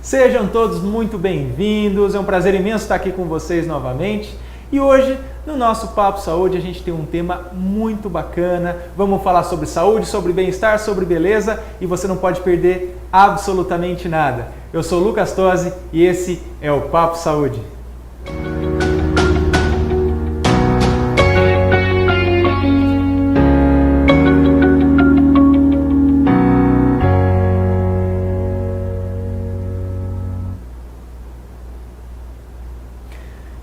Sejam todos muito bem-vindos, é um prazer imenso estar aqui com vocês novamente. E hoje, no nosso Papo Saúde, a gente tem um tema muito bacana. Vamos falar sobre saúde, sobre bem-estar, sobre beleza e você não pode perder absolutamente nada. Eu sou o Lucas Tosi e esse é o Papo Saúde.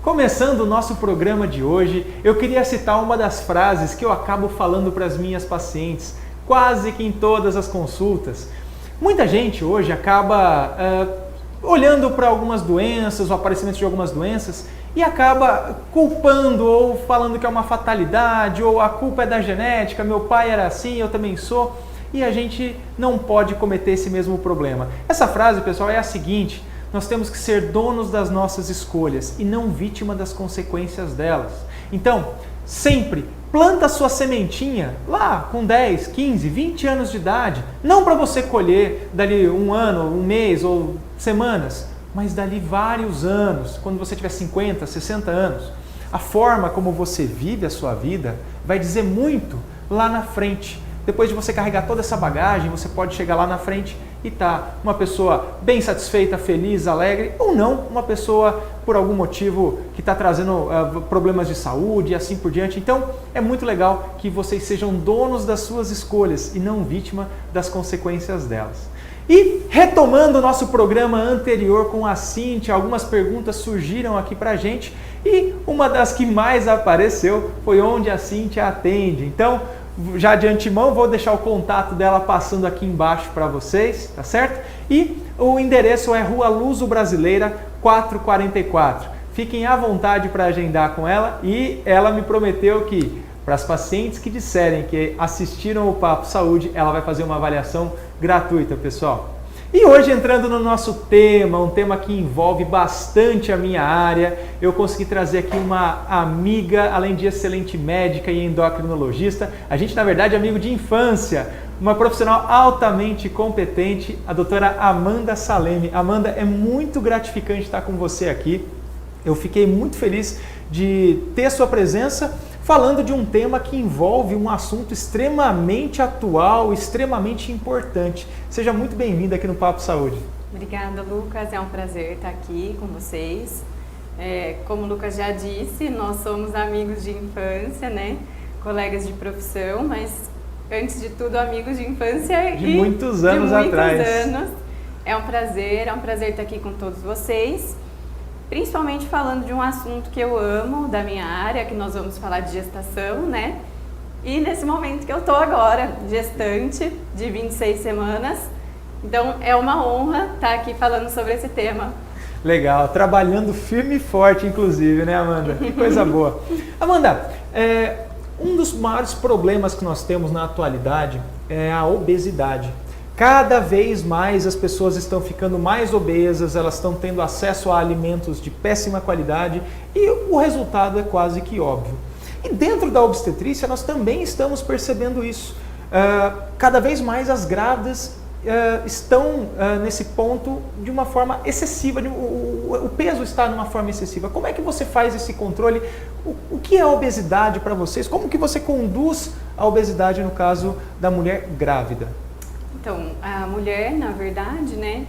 Começando o nosso programa de hoje, eu queria citar uma das frases que eu acabo falando para as minhas pacientes, quase que em todas as consultas. Muita gente hoje acaba olhando para algumas doenças, o aparecimento de algumas doenças, e acaba culpando ou falando que é uma fatalidade, ou a culpa é da genética, meu pai era assim, eu também sou, e a gente não pode cometer esse mesmo problema. Essa frase, pessoal, é a seguinte: nós temos que ser donos das nossas escolhas e não vítima das consequências delas. Então, sempre planta sua sementinha lá com 10, 15, 20 anos de idade. Não para você colher dali um ano, um mês ou semanas, mas dali vários anos, quando você tiver 50, 60 anos. A forma como você vive a sua vida vai dizer muito lá na frente. Depois de você carregar toda essa bagagem, você pode chegar lá na frente e tá uma pessoa bem satisfeita, feliz, alegre, ou não, uma pessoa por algum motivo que está trazendo problemas de saúde e assim por diante. Então, é muito legal que vocês sejam donos das suas escolhas e não vítima das consequências delas. E retomando o nosso programa anterior com a Cíntia, algumas perguntas surgiram aqui pra gente e uma das que mais apareceu foi onde a Cíntia atende. Então, já de antemão, vou deixar o contato dela passando aqui embaixo para vocês, tá certo? E o endereço é Rua Luso Brasileira 444. Fiquem à vontade para agendar com ela e ela me prometeu que para as pacientes que disserem que assistiram o Papo Saúde, ela vai fazer uma avaliação gratuita, pessoal. E hoje, entrando no nosso tema, um tema que envolve bastante a minha área, eu consegui trazer aqui uma amiga, além de excelente médica e endocrinologista, a gente, na verdade, é amigo de infância, uma profissional altamente competente, a doutora Amanda Saleme. Amanda, é muito gratificante estar com você aqui. Eu fiquei muito feliz de ter sua presença, falando de um tema que envolve um assunto extremamente atual, extremamente importante. Seja muito bem-vinda aqui no Papo Saúde. Obrigada, Lucas. É um prazer estar aqui com vocês. Como o Lucas já disse, nós somos amigos de infância, né? Colegas de profissão, mas antes de tudo amigos de infância de muitos anos atrás. É um prazer estar aqui com todos vocês. Principalmente falando de um assunto que eu amo, da minha área, que nós vamos falar de gestação, né? E nesse momento que eu tô agora, gestante de 26 semanas. Então é uma honra estar aqui falando sobre esse tema. Legal, trabalhando firme e forte, inclusive, né, Amanda? Que coisa boa. Amanda, um dos maiores problemas que nós temos na atualidade é a obesidade. Cada vez mais as pessoas estão ficando mais obesas, elas estão tendo acesso a alimentos de péssima qualidade e o resultado é quase que óbvio. E dentro da obstetrícia nós também estamos percebendo isso. Cada vez mais as grávidas estão nesse ponto de uma forma excessiva, o peso está numa forma excessiva. Como é que você faz esse controle? O que é a obesidade para vocês? Como que você conduz a obesidade no caso da mulher grávida? Então, a mulher, na verdade, né,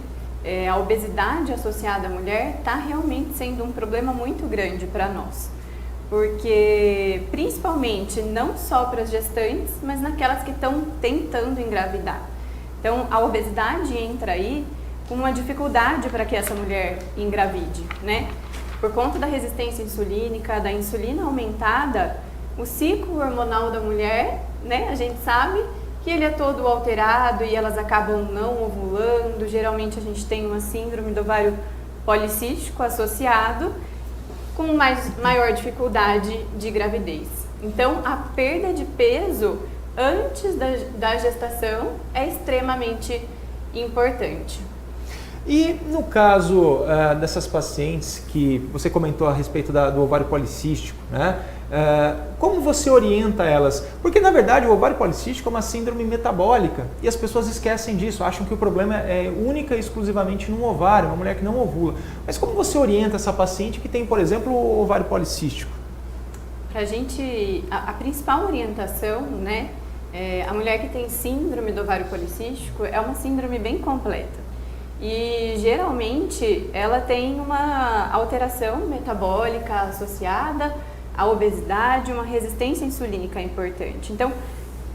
a obesidade associada à mulher está realmente sendo um problema muito grande para nós. Porque, principalmente, não só para as gestantes, mas naquelas que estão tentando engravidar. Então, a obesidade entra aí com uma dificuldade para que essa mulher engravide, né? Por conta da resistência insulínica, da insulina aumentada, o ciclo hormonal da mulher, né, a gente sabe que ele é todo alterado e elas acabam não ovulando. Geralmente a gente tem uma síndrome do ovário policístico associado com maior dificuldade de gravidez. Então, a perda de peso antes da gestação é extremamente importante. E no caso dessas pacientes que você comentou a respeito do ovário policístico, né? Como você orienta elas? Porque na verdade o ovário policístico é uma síndrome metabólica e as pessoas esquecem disso, acham que o problema é única e exclusivamente no ovário, uma mulher que não ovula. Mas como você orienta essa paciente que tem, por exemplo, o ovário policístico? Pra gente, a principal orientação, né? A mulher que tem síndrome do ovário policístico é uma síndrome bem completa. E geralmente ela tem uma alteração metabólica associada à obesidade, uma resistência insulínica importante. Então,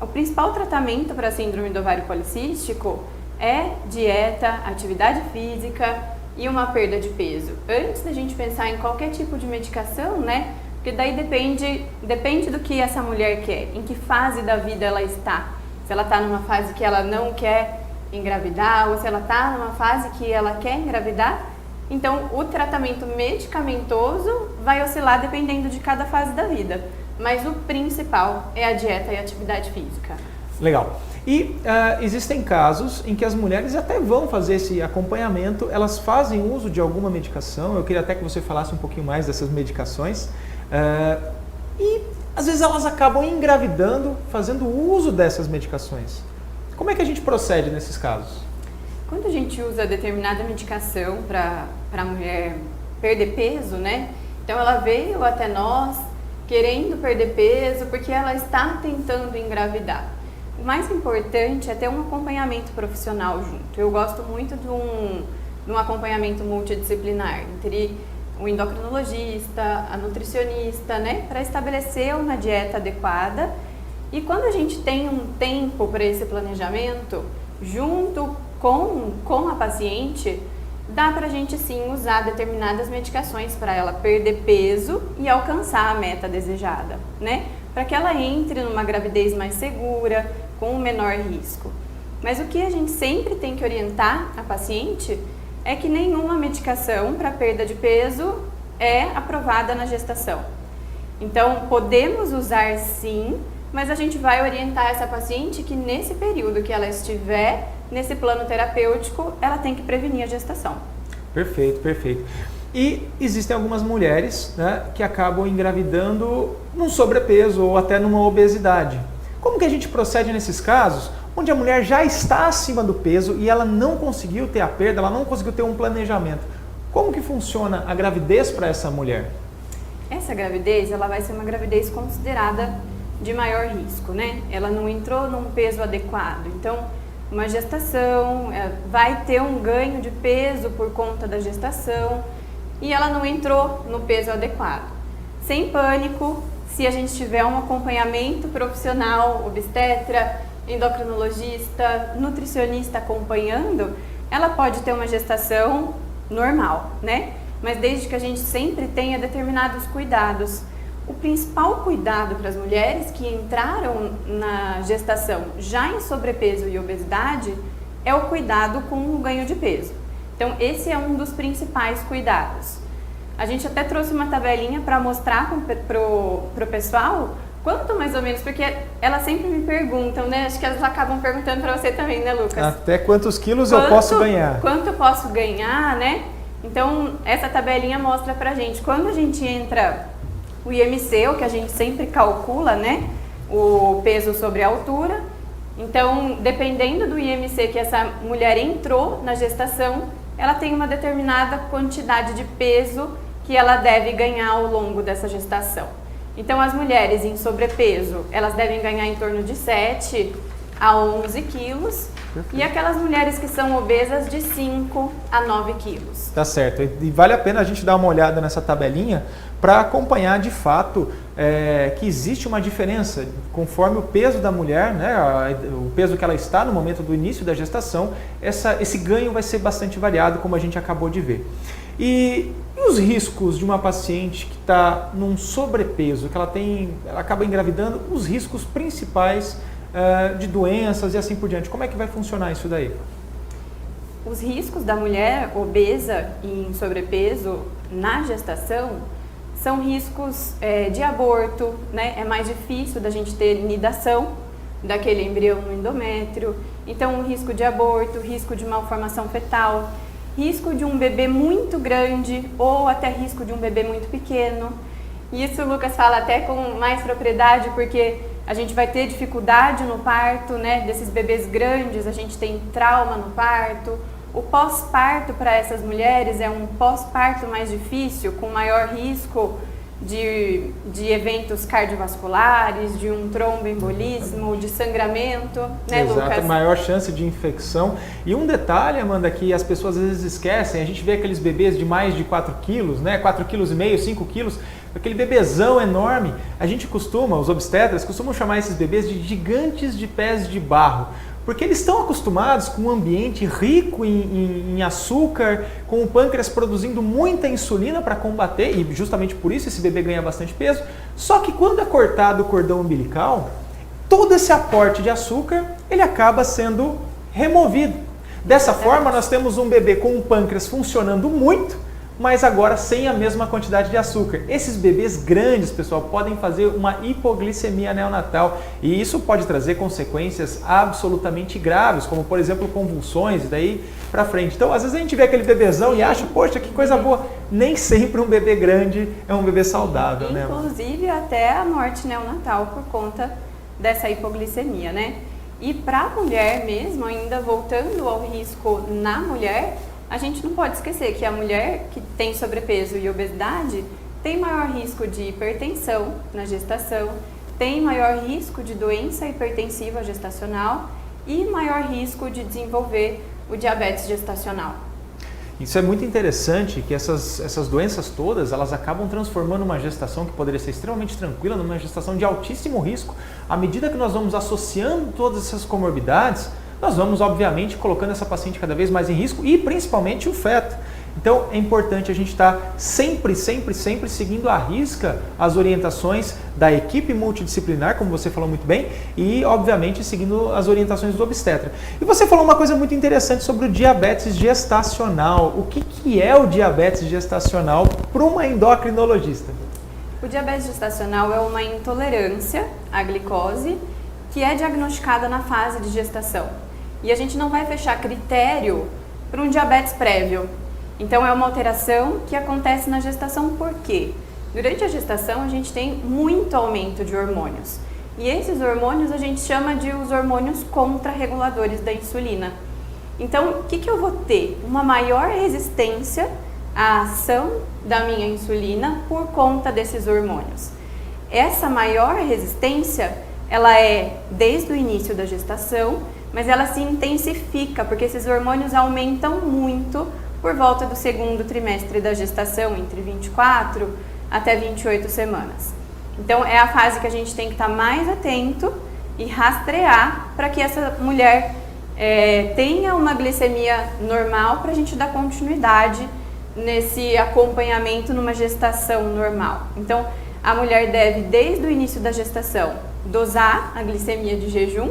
o principal tratamento para a síndrome do ovário policístico é dieta, atividade física e uma perda de peso. Antes da gente pensar em qualquer tipo de medicação, né? Porque daí depende do que essa mulher quer, em que fase da vida ela está. Se ela está numa fase que ela não quer engravidar ou se ela está numa fase que ela quer engravidar, então o tratamento medicamentoso vai oscilar dependendo de cada fase da vida. Mas o principal é a dieta e a atividade física. Legal. E existem casos em que as mulheres até vão fazer esse acompanhamento, elas fazem uso de alguma medicação, eu queria até que você falasse um pouquinho mais dessas medicações, e às vezes elas acabam engravidando fazendo uso dessas medicações. Como é que a gente procede nesses casos? Quando a gente usa determinada medicação para a mulher perder peso, né? Então ela veio até nós querendo perder peso porque ela está tentando engravidar. O mais importante é ter um acompanhamento profissional junto. Eu gosto muito de um acompanhamento multidisciplinar entre o endocrinologista, a nutricionista, né? Para estabelecer uma dieta adequada. E quando a gente tem um tempo para esse planejamento, junto com a paciente, dá para a gente sim usar determinadas medicações para ela perder peso e alcançar a meta desejada, né? Para que ela entre numa gravidez mais segura, com um menor risco. Mas o que a gente sempre tem que orientar a paciente é que nenhuma medicação para perda de peso é aprovada na gestação. Então, podemos usar sim, mas a gente vai orientar essa paciente que nesse período que ela estiver nesse plano terapêutico, ela tem que prevenir a gestação. Perfeito, perfeito. E existem algumas mulheres, né, que acabam engravidando num sobrepeso ou até numa obesidade. Como que a gente procede nesses casos, onde a mulher já está acima do peso e ela não conseguiu ter a perda, ela não conseguiu ter um planejamento? Como que funciona a gravidez para essa mulher? Essa gravidez, ela vai ser uma gravidez considerada de maior risco, né? Ela não entrou num peso adequado. Então, uma gestação vai ter um ganho de peso por conta da gestação e ela não entrou no peso adequado. Sem pânico, se a gente tiver um acompanhamento profissional, obstetra, endocrinologista, nutricionista acompanhando, ela pode ter uma gestação normal, né? Mas desde que a gente sempre tenha determinados cuidados. O principal cuidado para as mulheres que entraram na gestação já em sobrepeso e obesidade é o cuidado com o ganho de peso. Então, esse é um dos principais cuidados. A gente até trouxe uma tabelinha para mostrar pro pessoal quanto mais ou menos, porque elas sempre me perguntam, né? Acho que elas acabam perguntando para você também, né, Lucas? Até quantos quilos eu posso ganhar? Quanto eu posso ganhar, né? Então, essa tabelinha mostra pra gente, quando a gente entra o IMC, o que a gente sempre calcula, né? O peso sobre a altura. Então, dependendo do IMC que essa mulher entrou na gestação, ela tem uma determinada quantidade de peso que ela deve ganhar ao longo dessa gestação. Então, as mulheres em sobrepeso, elas devem ganhar em torno de 7 a 11 quilos. E aquelas mulheres que são obesas de 5 a 9 quilos. Tá certo. E vale a pena a gente dar uma olhada nessa tabelinha para acompanhar de fato que existe uma diferença conforme o peso da mulher, né, o peso que ela está no momento do início da gestação, esse ganho vai ser bastante variado, como a gente acabou de ver. E os riscos de uma paciente que está num sobrepeso, que ela acaba engravidando, os riscos principais de doenças e assim por diante. Como é que vai funcionar isso daí? Os riscos da mulher obesa e em sobrepeso na gestação são riscos de aborto, né? É mais difícil da gente ter nidação daquele embrião no endométrio. Então, o risco de aborto, risco de malformação fetal. risco de um bebê muito grande ou até risco de um bebê muito pequeno. Isso o Lucas fala até com mais propriedade, porque a gente vai ter dificuldade no parto, né? Desses bebês grandes, a gente tem trauma no parto. O pós-parto para essas mulheres é um pós-parto mais difícil, com maior risco de eventos cardiovasculares, de um tromboembolismo, de sangramento, né, Exato, Lucas? maior chance de infecção. E um detalhe, Amanda, que as pessoas às vezes esquecem, a gente vê aqueles bebês de mais de 4 quilos, né, 4,5 kg, 5 quilos, aquele bebezão enorme. A gente costuma, os obstetras costumam chamar esses bebês de gigantes de pés de barro, porque eles estão acostumados com um ambiente rico em açúcar, com o pâncreas produzindo muita insulina para combater, e justamente por isso esse bebê ganha bastante peso. Só que quando é cortado o cordão umbilical, todo esse aporte de açúcar ele acaba sendo removido. Dessa forma, nós temos um bebê com o pâncreas funcionando muito, mas agora sem a mesma quantidade de açúcar. Esses bebês grandes, pessoal, podem fazer uma hipoglicemia neonatal e isso pode trazer consequências absolutamente graves, como por exemplo convulsões e daí para frente. Então, às vezes a gente vê aquele bebezão e acha, poxa, que coisa boa. Nem sempre um bebê grande é um bebê saudável, né? Inclusive até a morte neonatal por conta dessa hipoglicemia, né? E para a mulher mesmo, ainda voltando ao risco na mulher, a gente não pode esquecer que a mulher que tem sobrepeso e obesidade tem maior risco de hipertensão na gestação, tem maior risco de doença hipertensiva gestacional e maior risco de desenvolver o diabetes gestacional. Isso é muito interessante, que essas doenças todas, elas acabam transformando uma gestação que poderia ser extremamente tranquila numa gestação de altíssimo risco. À medida que nós vamos associando todas essas comorbidades, nós vamos, obviamente, colocando essa paciente cada vez mais em risco e principalmente o feto. Então, é importante a gente estar sempre seguindo à risca as orientações da equipe multidisciplinar, como você falou muito bem, e, obviamente, seguindo as orientações do obstetra. E você falou uma coisa muito interessante sobre o diabetes gestacional. O que é o diabetes gestacional para uma endocrinologista? O diabetes gestacional é uma intolerância à glicose que é diagnosticada na fase de gestação. E a gente não vai fechar critério para um diabetes prévio. Então é uma alteração que acontece na gestação. Por quê? Durante a gestação a gente tem muito aumento de hormônios. E esses hormônios a gente chama de os hormônios contrarreguladores da insulina. Então o que eu vou ter? Uma maior resistência à ação da minha insulina por conta desses hormônios. Essa maior resistência, ela é desde o início da gestação, mas ela se intensifica porque esses hormônios aumentam muito por volta do segundo trimestre da gestação, entre 24 até 28 semanas. Então é a fase que a gente tem que estar mais atento e rastrear para que essa mulher tenha uma glicemia normal para a gente dar continuidade nesse acompanhamento numa gestação normal. Então a mulher deve, desde o início da gestação, dosar a glicemia de jejum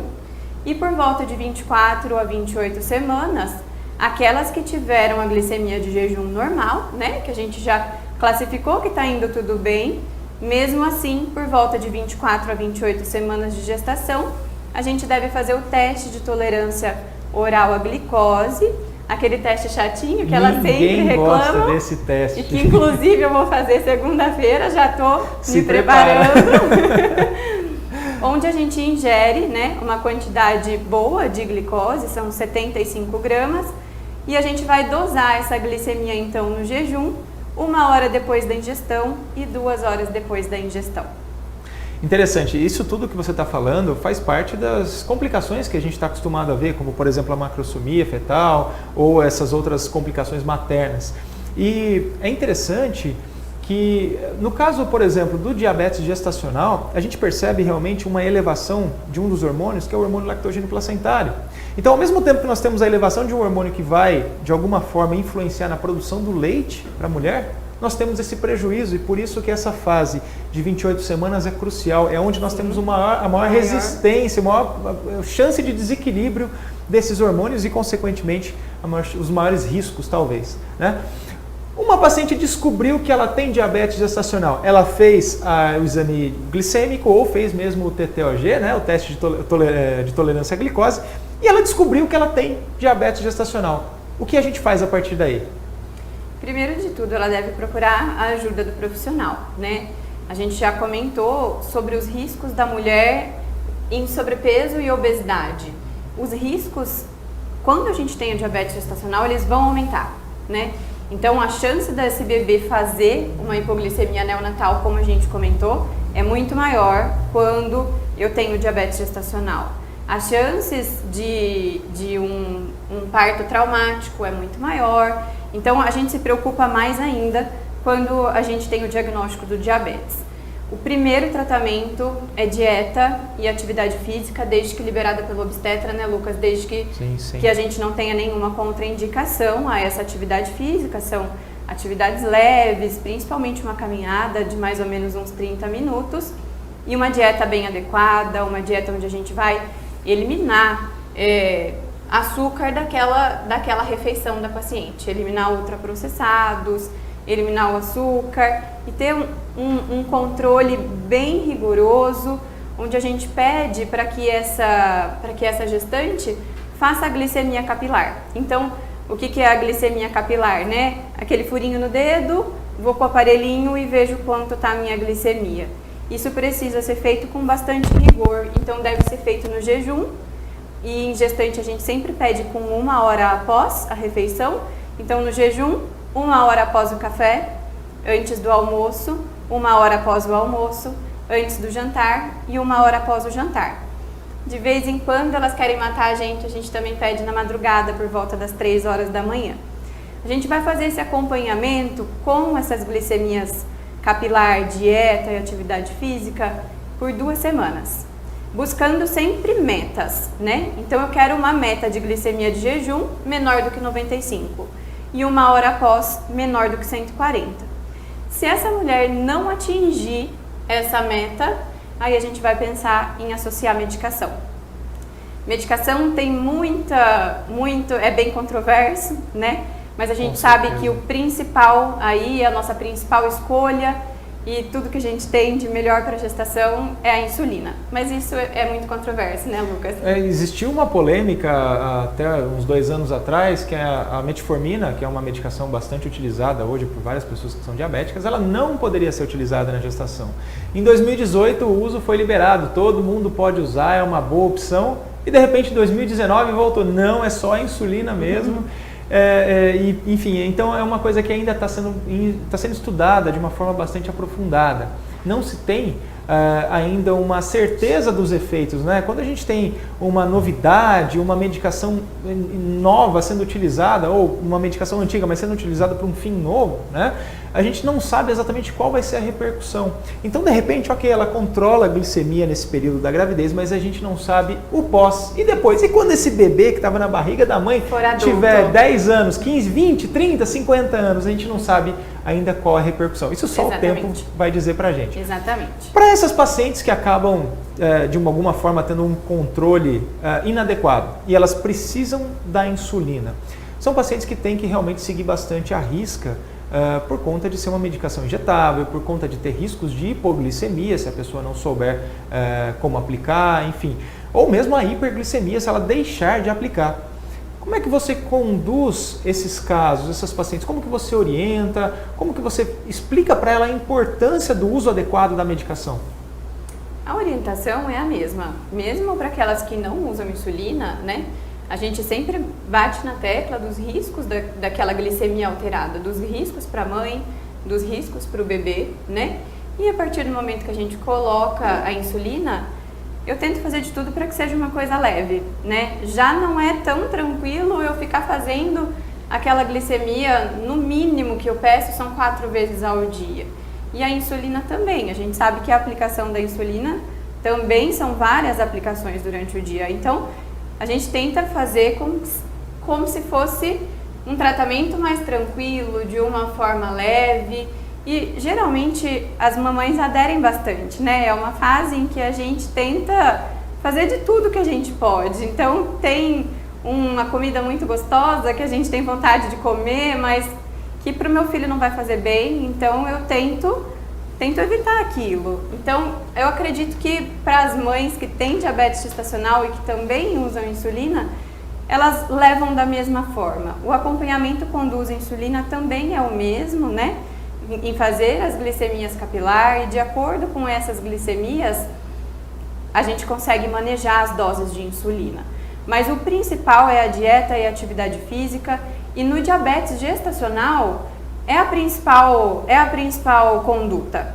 e por volta de 24 a 28 semanas, aquelas que tiveram a glicemia de jejum normal, né, que a gente já classificou que está indo tudo bem, mesmo assim, por volta de 24 a 28 semanas de gestação, a gente deve fazer o teste de tolerância oral à glicose, aquele teste chatinho que ela sempre reclama. Ninguém gosta desse teste. E que inclusive eu vou fazer segunda-feira, já estou me preparando. Onde a gente ingere, né, uma quantidade boa de glicose, são 75 gramas, e a gente vai dosar essa glicemia então no jejum, 1 hora depois da ingestão e 2 horas depois da ingestão. Interessante, isso tudo que você está falando faz parte das complicações que a gente está acostumado a ver, como por exemplo a macrosomia fetal ou essas outras complicações maternas. E é interessante que no caso, por exemplo, do diabetes gestacional, a gente percebe realmente uma elevação de um dos hormônios, que é o hormônio lactogênio placentário. Então, ao mesmo tempo que nós temos a elevação de um hormônio que vai, de alguma forma, influenciar na produção do leite para a mulher, nós temos esse prejuízo e por isso que essa fase de 28 semanas é crucial, é onde nós temos a maior resistência, a maior chance de desequilíbrio desses hormônios e, consequentemente, os maiores riscos, talvez, né? Uma paciente descobriu que ela tem diabetes gestacional. Ela fez o exame glicêmico ou fez mesmo o TTOG, né, o teste de tolerância à glicose, e ela descobriu que ela tem diabetes gestacional. O que a gente faz a partir daí? Primeiro de tudo, ela deve procurar a ajuda do profissional, né? A gente já comentou sobre os riscos da mulher em sobrepeso e obesidade. Os riscos, quando a gente tem a diabetes gestacional, eles vão aumentar, né? Então, a chance desse bebê fazer uma hipoglicemia neonatal, como a gente comentou, é muito maior quando eu tenho diabetes gestacional. As chances de um parto traumático é muito maior. Então, a gente se preocupa mais ainda quando a gente tem o diagnóstico do diabetes. O primeiro tratamento é dieta e atividade física, desde que liberada pelo obstetra, né, Lucas? Desde que, sim. que a gente não tenha nenhuma contraindicação a essa atividade física. São atividades leves, principalmente uma caminhada de mais ou menos uns 30 minutos e uma dieta bem adequada, uma dieta onde a gente vai eliminar açúcar daquela refeição da paciente, eliminar ultraprocessados, eliminar o açúcar e ter um controle bem rigoroso, onde a gente pede para que essa gestante faça a glicemia capilar. Então, o que é a glicemia capilar, né? Aquele furinho no dedo, vou com o aparelhinho e vejo quanto está a minha glicemia. Isso precisa ser feito com bastante rigor, então deve ser feito no jejum. E em gestante a gente sempre pede com 1 hora após a refeição. Então no jejum, 1 hora após o café, antes do almoço, 1 hora após o almoço, antes do jantar e 1 hora após o jantar. De vez em quando elas querem matar a gente também pede na madrugada por volta das 3 horas da manhã. A gente vai fazer esse acompanhamento com essas glicemias capilar, dieta e atividade física por 2 semanas. Buscando sempre metas, né? Então eu quero uma meta de glicemia de jejum menor do que 95 e 1 hora após menor do que 140. Se essa mulher não atingir essa meta, aí a gente vai pensar em associar medicação. Medicação tem é bem controverso, né? Mas a gente sabe que o principal aí, a nossa principal escolha e tudo que a gente tem de melhor para a gestação é a insulina. Mas isso é muito controverso, né, Lucas? Existiu uma polêmica até uns 2 anos atrás, que é a metformina, que é uma medicação bastante utilizada hoje por várias pessoas que são diabéticas, ela não poderia ser utilizada na gestação. Em 2018 o uso foi liberado, todo mundo pode usar, é uma boa opção, e de repente em 2019 voltou, não, é só a insulina mesmo. Enfim, então é uma coisa que ainda está sendo estudada de uma forma bastante aprofundada. Não se tem ainda uma certeza dos efeitos, né? Quando a gente tem uma novidade, uma medicação nova sendo utilizada, ou uma medicação antiga, mas sendo utilizada para um fim novo, né? A gente não sabe exatamente qual vai ser a repercussão. Então, de repente, ok, ela controla a glicemia nesse período da gravidez, mas a gente não sabe o pós e depois. E quando esse bebê que estava na barriga da mãe tiver 10 anos, 15, 20, 30, 50 anos, a gente não sabe ainda qual a repercussão. Isso só o tempo vai dizer pra gente. Exatamente. Para essas pacientes que acabam, de alguma forma, tendo um controle inadequado e elas precisam da insulina, são pacientes que têm que realmente seguir bastante à risca por conta de ser uma medicação injetável, por conta de ter riscos de hipoglicemia, se a pessoa não souber como aplicar, enfim. Ou mesmo a hiperglicemia, se ela deixar de aplicar. Como é que você conduz esses casos, essas pacientes? Como que você orienta? Como que você explica para ela a importância do uso adequado da medicação? A orientação é a mesma. Mesmo para aquelas que não usam insulina, né? A gente sempre bate na tecla dos riscos daquela glicemia alterada, dos riscos para a mãe, dos riscos para o bebê, né? E a partir do momento que a gente coloca a insulina, eu tento fazer de tudo para que seja uma coisa leve, né? Já não é tão tranquilo eu ficar fazendo aquela glicemia, no mínimo que eu peço, são 4 vezes ao dia. E a insulina também, a gente sabe que a aplicação da insulina também são várias aplicações durante o dia. Então, a gente tenta fazer como se fosse um tratamento mais tranquilo, de uma forma leve. E geralmente as mamães aderem bastante, né? É uma fase em que a gente tenta fazer de tudo que a gente pode. Então tem uma comida muito gostosa que a gente tem vontade de comer, mas que para o meu filho não vai fazer bem, então eu tento evitar aquilo. Então eu acredito que para as mães que têm diabetes gestacional e que também usam insulina, elas levam da mesma forma. O acompanhamento com uso de insulina também é o mesmo, né? Em fazer as glicemias capilar, e de acordo com essas glicemias, a gente consegue manejar as doses de insulina. Mas o principal é a dieta e a atividade física, e no diabetes gestacional é a principal conduta.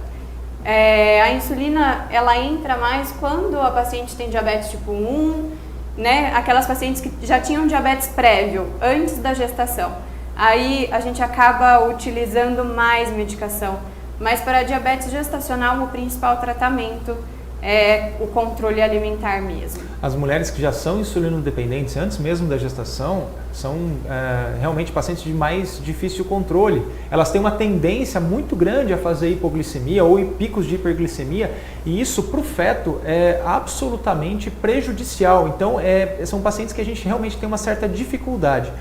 A insulina, ela entra mais quando a paciente tem diabetes tipo 1, né? Aquelas pacientes que já tinham diabetes prévio, antes da gestação. Aí a gente acaba utilizando mais medicação. Mas para a diabetes gestacional, o principal tratamento é o controle alimentar mesmo. As mulheres que já são insulino-dependentes antes mesmo da gestação são realmente pacientes de mais difícil controle. Elas têm uma tendência muito grande a fazer hipoglicemia ou picos de hiperglicemia, e isso para o feto é absolutamente prejudicial. Então são pacientes que a gente realmente tem uma certa dificuldade.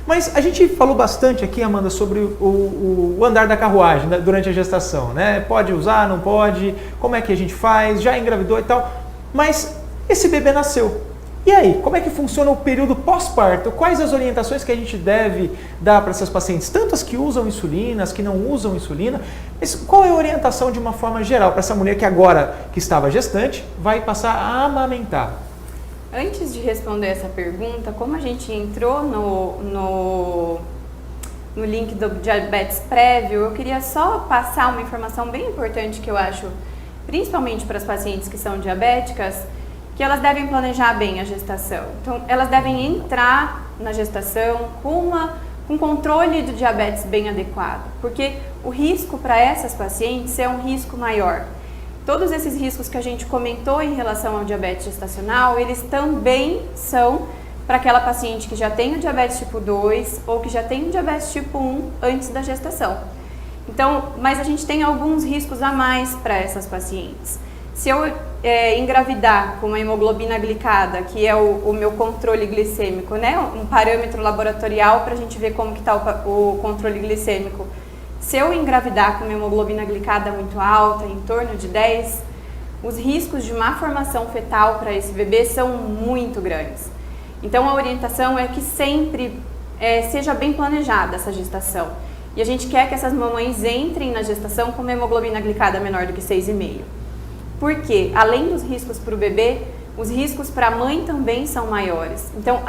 Mas a gente falou bastante aqui, Amanda, sobre o andar da carruagem, né, durante a gestação, né? Pode usar, não pode, como é que a gente faz, já engravidou e tal. Mas esse bebê nasceu. E aí, como é que funciona o período pós-parto? Quais as orientações que a gente deve dar para essas pacientes? Tanto as que usam insulina, as que não usam insulina. Mas qual é a orientação de uma forma geral para essa mulher que agora, que estava gestante, vai passar a amamentar? Antes de responder essa pergunta, como a gente entrou no link do diabetes prévio, eu queria só passar uma informação bem importante que eu acho, principalmente para as pacientes que são diabéticas, que elas devem planejar bem a gestação. Então, elas devem entrar na gestação com um controle do diabetes bem adequado, porque o risco para essas pacientes é um risco maior. Todos esses riscos que a gente comentou em relação ao diabetes gestacional, eles também são para aquela paciente que já tem o diabetes tipo 2 ou que já tem o diabetes tipo 1 antes da gestação. Então, mas a gente tem alguns riscos a mais para essas pacientes. Se eu engravidar com uma hemoglobina glicada, que é o meu controle glicêmico, né? Um parâmetro laboratorial para a gente ver como que está o controle glicêmico. Se eu engravidar com uma hemoglobina glicada muito alta, em torno de 10, os riscos de má formação fetal para esse bebê são muito grandes. Então a orientação é que sempre seja bem planejada essa gestação. E a gente quer que essas mamães entrem na gestação com uma hemoglobina glicada menor do que 6,5. Porque, além dos riscos para o bebê, os riscos para a mãe também são maiores. Então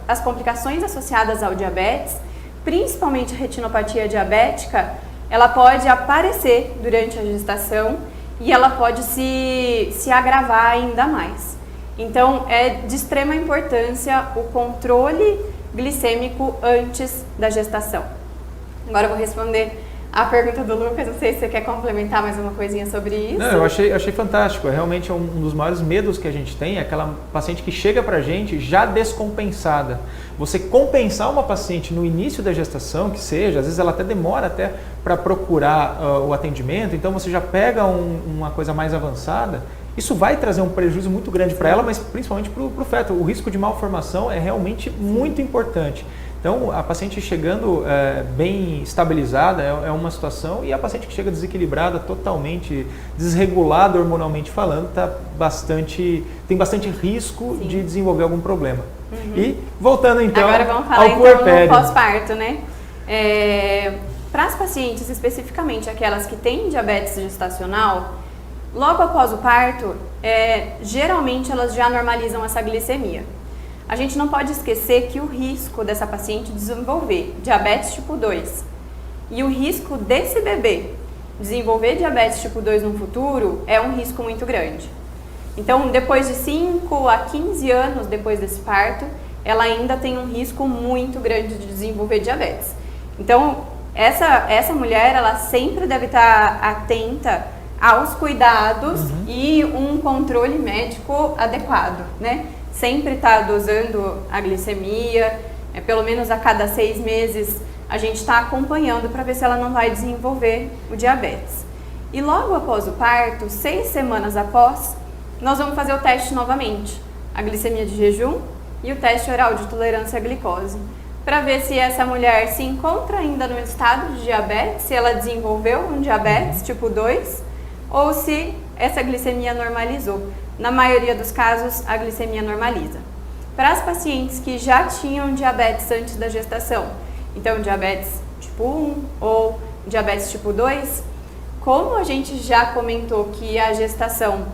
as complicações associadas ao diabetes, principalmente a retinopatia diabética, ela pode aparecer durante a gestação e ela pode se agravar ainda mais. Então, é de extrema importância o controle glicêmico antes da gestação. Agora eu vou responder a pergunta do Lucas, não sei se você quer complementar mais uma coisinha sobre isso. Não, eu achei fantástico, realmente um dos maiores medos que a gente tem é aquela paciente que chega pra gente já descompensada. Você compensar uma paciente no início da gestação, que seja, às vezes ela até demora até para procurar o atendimento, então você já pega uma coisa mais avançada, isso vai trazer um prejuízo muito grande para ela, mas principalmente para o feto. O risco de malformação é realmente muito importante. Então, a paciente chegando bem estabilizada é uma situação, e a paciente que chega desequilibrada, totalmente desregulada hormonalmente falando, tem bastante risco Sim. de desenvolver algum problema. Uhum. E voltando então agora vamos falar ao puerpério. No pós-parto, né? Para as pacientes, especificamente aquelas que têm diabetes gestacional, logo após o parto, geralmente elas já normalizam essa glicemia. A gente não pode esquecer que o risco dessa paciente desenvolver diabetes tipo 2 e o risco desse bebê desenvolver diabetes tipo 2 no futuro é um risco muito grande. Então, depois de 5 a 15 anos depois desse parto, ela ainda tem um risco muito grande de desenvolver diabetes. Então, essa mulher, ela sempre deve estar atenta aos cuidados e um controle médico adequado, né? Sempre está dosando a glicemia, pelo menos a cada 6 meses a gente está acompanhando para ver se ela não vai desenvolver o diabetes. E logo após o parto, 6 semanas após, nós vamos fazer o teste novamente, a glicemia de jejum e o teste oral de tolerância à glicose, para ver se essa mulher se encontra ainda no estado de diabetes, se ela desenvolveu um diabetes tipo 2 ou se essa glicemia normalizou. Na maioria dos casos, a glicemia normaliza. para as pacientes que já tinham diabetes antes da gestação. Então, diabetes tipo 1 ou diabetes tipo 2, como a gente já comentou que a gestação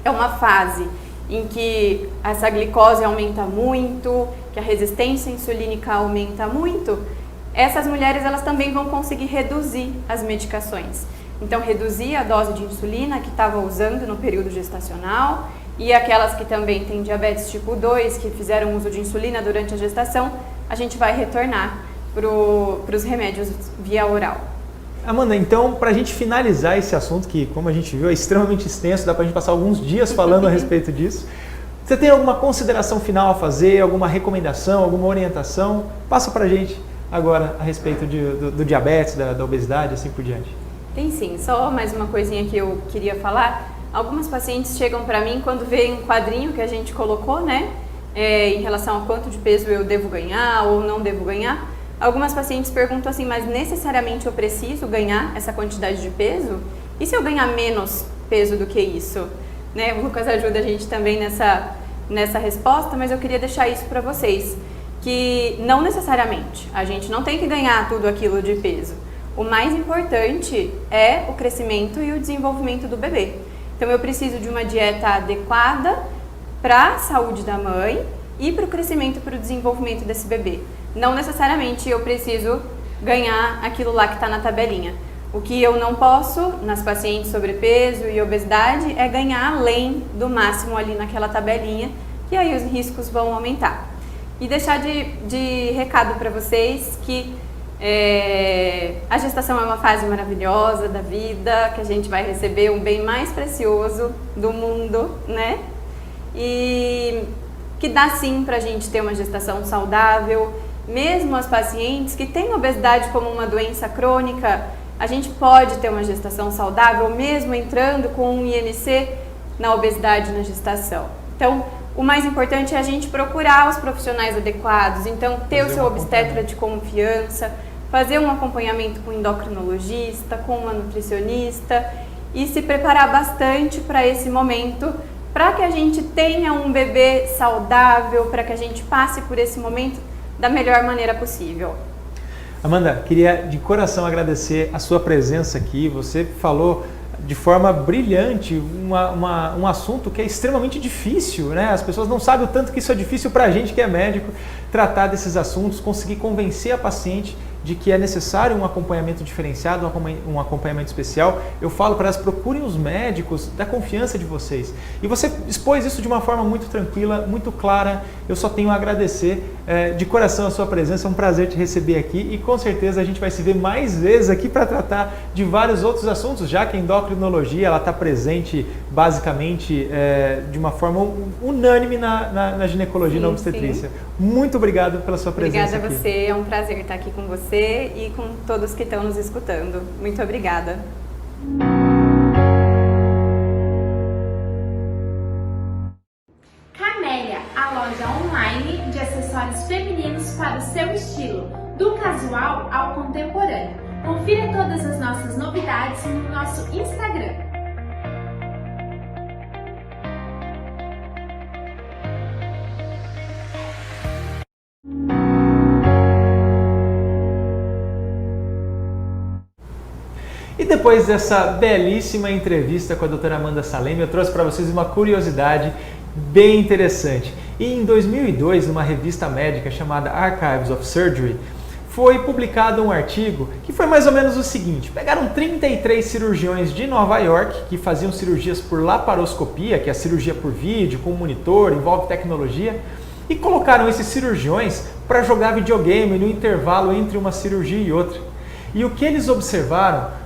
é uma fase em que essa glicose aumenta muito, que a resistência insulínica aumenta muito, essas mulheres elas também vão conseguir reduzir as medicações. Então, reduzir a dose de insulina que estava usando no período gestacional, e aquelas que também têm diabetes tipo 2, que fizeram uso de insulina durante a gestação, a gente vai retornar para os remédios via oral. Amanda, então, para a gente finalizar esse assunto, que como a gente viu é extremamente extenso, dá para a gente passar alguns dias falando a respeito disso, você tem alguma consideração final a fazer, alguma recomendação, alguma orientação? Passa para a gente agora a respeito do diabetes, da obesidade, assim por diante. Tem sim, só mais uma coisinha que eu queria falar. Algumas pacientes chegam para mim quando veem um quadrinho que a gente colocou, né, em relação a quanto de peso eu devo ganhar ou não devo ganhar. Algumas pacientes perguntam assim, mas necessariamente eu preciso ganhar essa quantidade de peso? E se eu ganhar menos peso do que isso? Né? O Lucas ajuda a gente também nessa resposta, mas eu queria deixar isso para vocês, que não necessariamente, a gente não tem que ganhar tudo aquilo de peso. O mais importante é o crescimento e o desenvolvimento do bebê. Então, eu preciso de uma dieta adequada para a saúde da mãe e para o crescimento e para o desenvolvimento desse bebê. Não necessariamente eu preciso ganhar aquilo lá que está na tabelinha. O que eu não posso, nas pacientes sobrepeso e obesidade, é ganhar além do máximo ali naquela tabelinha, e aí os riscos vão aumentar. E deixar de recado para vocês que a gestação é uma fase maravilhosa da vida, que a gente vai receber um bem mais precioso do mundo, né? E que dá sim pra gente ter uma gestação saudável. Mesmo as pacientes que têm obesidade como uma doença crônica, a gente pode ter uma gestação saudável mesmo entrando com um INC na obesidade na gestação. Então, o mais importante é a gente procurar os profissionais adequados, então ter o seu obstetra de confiança, fazer um acompanhamento com um endocrinologista, com uma nutricionista e se preparar bastante para esse momento, para que a gente tenha um bebê saudável, para que a gente passe por esse momento da melhor maneira possível. Amanda, queria de coração agradecer a sua presença aqui. Você falou de forma brilhante um assunto que é extremamente difícil, né? As pessoas não sabem o tanto que isso é difícil para a gente que é médico, tratar desses assuntos, conseguir convencer a paciente de que é necessário um acompanhamento diferenciado, um acompanhamento especial. Eu falo para elas, procurem os médicos da confiança de vocês. E você expôs isso de uma forma muito tranquila, muito clara. Eu só tenho a agradecer de coração a sua presença, é um prazer te receber aqui e com certeza a gente vai se ver mais vezes aqui para tratar de vários outros assuntos, já que a endocrinologia ela está presente basicamente de uma forma unânime na ginecologia e na obstetrícia. Muito obrigado pela sua presença. Obrigada a você, é um prazer estar aqui com você e com todos que estão nos escutando. Muito obrigada. Camélia, a loja online de acessórios femininos para o seu estilo, do casual ao contemporâneo. Confira todas as nossas novidades no nosso Instagram. E depois dessa belíssima entrevista com a doutora Amanda Salem, eu trouxe para vocês uma curiosidade bem interessante. E em 2002, numa revista médica chamada Archives of Surgery, foi publicado um artigo que foi mais ou menos o seguinte: pegaram 33 cirurgiões de Nova York que faziam cirurgias por laparoscopia, que é a cirurgia por vídeo, com monitor, envolve tecnologia, e colocaram esses cirurgiões para jogar videogame no intervalo entre uma cirurgia e outra. E o que eles observaram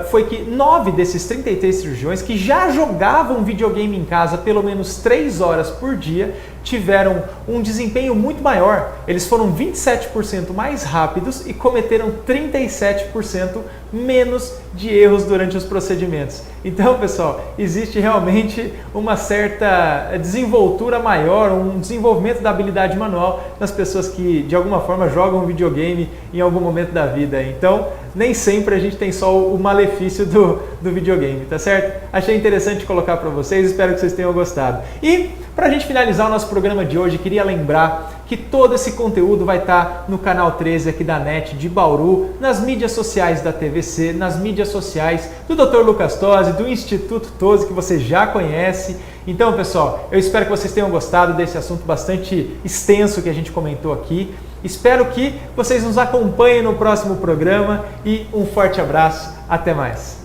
foi que 9 desses 33 cirurgiões que já jogavam videogame em casa pelo menos 3 horas por dia tiveram um desempenho muito maior. Eles foram 27% mais rápidos e cometeram 37% menos de erros durante os procedimentos. Então, pessoal, existe realmente uma certa desenvoltura maior, um desenvolvimento da habilidade manual nas pessoas que, de alguma forma, jogam videogame em algum momento da vida. Então, nem sempre a gente tem só o malefício do videogame, tá certo? Achei interessante colocar para vocês, espero que vocês tenham gostado. E Para a gente finalizar o nosso programa de hoje, queria lembrar que todo esse conteúdo vai estar no canal 13 aqui da NET de Bauru, nas mídias sociais da TVC, nas mídias sociais do Dr. Lucas Tosi, do Instituto Tosi, que você já conhece. Então, pessoal, eu espero que vocês tenham gostado desse assunto bastante extenso que a gente comentou aqui. Espero que vocês nos acompanhem no próximo programa e um forte abraço. Até mais!